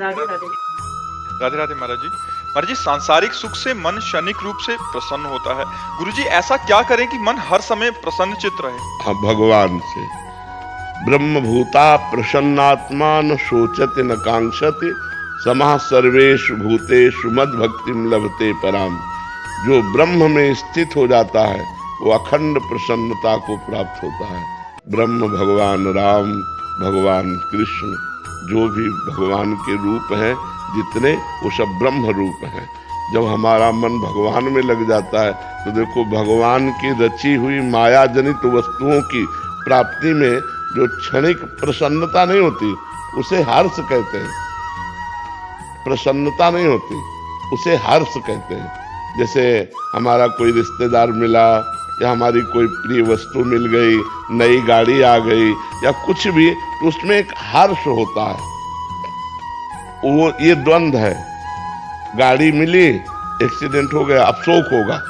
राधे राधे। राधे राधे महाराज जी। महाराज जी, सांसारिक सुख से मन क्षणिक रूप से प्रसन्न होता है। गुरुजी, ऐसा क्या करें कि मन हर समय प्रसन्न चित्त रहे? हाँ, भगवान से। ब्रह्म भूता प्रसन्नात्मा न शोचति न कांक्षति समः सर्वेषु भूतेषु मद भक्तिम लभते पराम। जो ब्रह्म में स्थित हो जाता है वो अखंड प्रसन्नता को प्राप्त होता है। ब्रह्म भगवान राम, भगवान कृष्ण, जो भी भगवान के रूप हैं जितने, वो सब ब्रह्म रूप हैं। जब हमारा मन भगवान में लग जाता है तो देखो, भगवान की रची हुई माया जनित वस्तुओं की प्राप्ति में जो क्षणिक प्रसन्नता नहीं होती उसे हर्ष कहते हैं। प्रसन्नता नहीं होती उसे हर्ष कहते हैं। जैसे हमारा कोई रिश्तेदार मिला या हमारी कोई प्रिय वस्तु मिल गई, नई गाड़ी आ गई या कुछ भी, तो उसमें एक हर्ष होता है। वो ये द्वंद्व है। गाड़ी मिली, एक्सीडेंट हो गया, अब शोक होगा।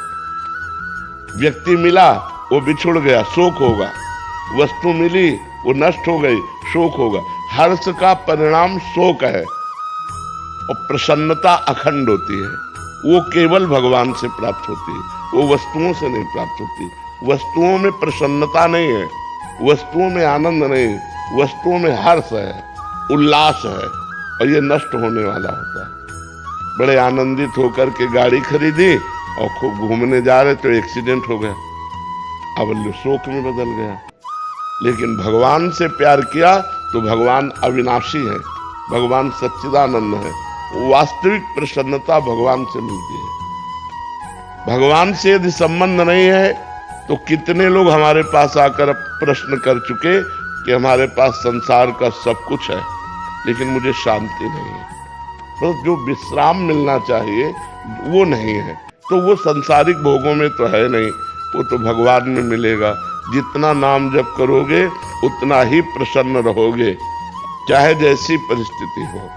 व्यक्ति मिला, वो बिछुड़ गया, शोक होगा। वस्तु मिली, वो नष्ट हो गई, शोक होगा। हर्ष का परिणाम शोक है और प्रसन्नता अखंड होती है। वो केवल भगवान से प्राप्त होती है, वो वस्तुओं से नहीं प्राप्त होती। वस्तुओं में प्रसन्नता नहीं है, वस्तुओं में आनंद नहीं, वस्तुओं में हर्ष है, उल्लास है, और ये नष्ट होने वाला होता है। बड़े आनंदित होकर के गाड़ी खरीदी और खूब घूमने जा रहे तो एक्सीडेंट हो गया, अब शोक में बदल गया। लेकिन भगवान से प्यार किया तो भगवान अविनाशी है, भगवान सच्चिदानंद है। वास्तविक प्रसन्नता भगवान से मिलती है। भगवान से यदि संबंध नहीं है तो कितने लोग हमारे पास आकर प्रश्न कर चुके कि हमारे पास संसार का सब कुछ है लेकिन मुझे शांति नहीं है। तो जो विश्राम मिलना चाहिए वो नहीं है, तो वो संसारिक भोगों में तो है नहीं, वो तो भगवान में मिलेगा। जितना नाम जप करोगे उतना ही प्रसन्न रहोगे, चाहे जैसी परिस्थिति हो।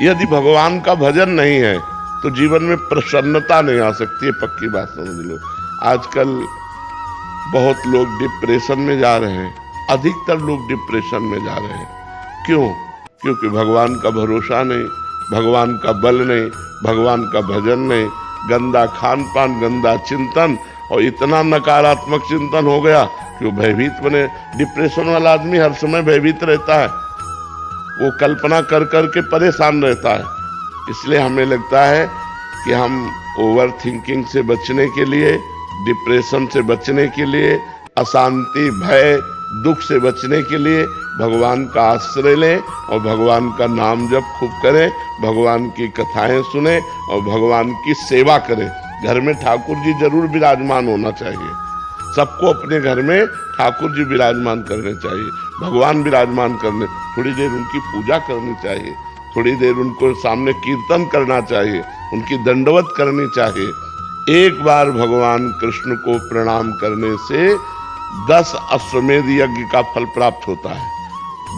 यदि भगवान का भजन नहीं है तो जीवन में प्रसन्नता नहीं आ सकती है, पक्की बात समझ लो। आजकल बहुत लोग डिप्रेशन में जा रहे हैं, अधिकतर लोग डिप्रेशन में जा रहे हैं। क्यों? क्योंकि भगवान का भरोसा नहीं, भगवान का बल नहीं, भगवान का भजन नहीं, गंदा खान पान, गंदा चिंतन, और इतना नकारात्मक चिंतन हो गया कि वो भयभीत बने। डिप्रेशन वाला आदमी हर समय भयभीत रहता है, वो कल्पना कर कर के परेशान रहता है। इसलिए हमें लगता है कि हम ओवर थिंकिंग से बचने के लिए, डिप्रेशन से बचने के लिए, अशांति, भय, दुख से बचने के लिए भगवान का आश्रय लें और भगवान का नाम जप खूब करें, भगवान की कथाएं सुने और भगवान की सेवा करें। घर में ठाकुर जी जरूर विराजमान होना चाहिए। सबको अपने घर में ठाकुर जी विराजमान करने चाहिए, भगवान विराजमान करने, थोड़ी देर उनकी पूजा करनी चाहिए, थोड़ी देर उनको सामने कीर्तन करना चाहिए, उनकी दंडवत करनी चाहिए। एक बार भगवान कृष्ण को प्रणाम करने से 10 अश्वमेध यज्ञ का फल प्राप्त होता है।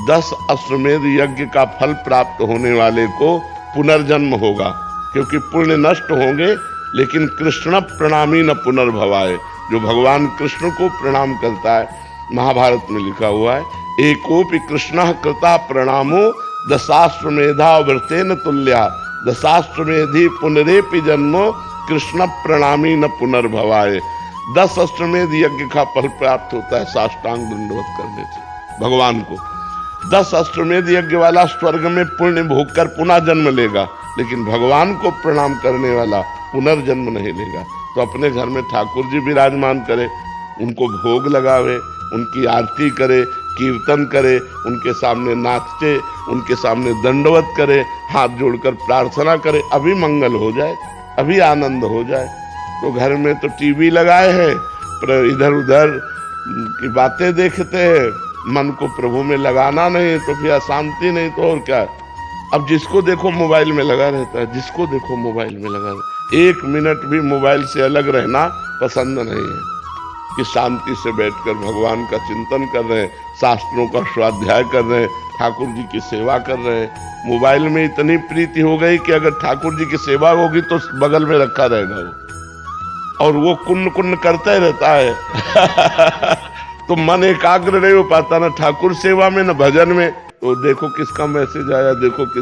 10 अश्वमेध यज्ञ का फल प्राप्त होने वाले को पुनर्जन्म होगा, क्योंकि पुण्य नष्ट होंगे लेकिन कृष्ण प्रणामी न पुनर्भवाए। जो भगवान कृष्ण को प्रणाम करता है, महाभारत में लिखा हुआ है, एकोपि कृष्णः कृता प्रणामो दशाश्वमेधा व्रतेन तुल्या दशाश्वमेधि पुनरेपि जन्मो कृष्ण प्रणामी न पुनर्भवाए। 10 अश्वमेध यज्ञ का फल प्राप्त होता है साष्टांग दंडवत करने से भगवान को। 10 अश्वमेध यज्ञ वाला स्वर्ग में पुण्य भोग कर पुनः जन्म लेगा, लेकिन भगवान को प्रणाम करने वाला पुनर्जन्म नहीं लेगा। तो अपने घर में ठाकुर जी विराजमान करे, उनको भोग लगावे, उनकी आरती करे, कीर्तन करे, उनके सामने नाचे, उनके सामने दंडवत करे, हाथ जोड़कर प्रार्थना करे, अभी मंगल हो जाए, अभी आनंद हो जाए। तो घर में तो टीवी लगाए हैं, पर इधर उधर की बातें देखते हैं, मन को प्रभु में लगाना नहीं, तो फिर अशांति नहीं तो और क्या। अब जिसको देखो मोबाइल में लगा रहता है, जिसको देखो मोबाइल में लगा रहता है। 1 मिनट भी मोबाइल से अलग रहना पसंद नहीं है कि शांति से बैठकर भगवान का चिंतन कर रहे हैं, शास्त्रों का स्वाध्याय कर रहे हैं, ठाकुर जी की सेवा कर रहे हैं। मोबाइल में इतनी प्रीति हो गई कि अगर ठाकुर जी की सेवा होगी तो बगल में रखा रहेगा वो, और वो कुन्न कुन्न करता ही रहता है तो मन एकाग्र नहीं हो पाता, ना ठाकुर सेवा में ना भजन में। तो देखो किसका मैसेज आया, देखो किस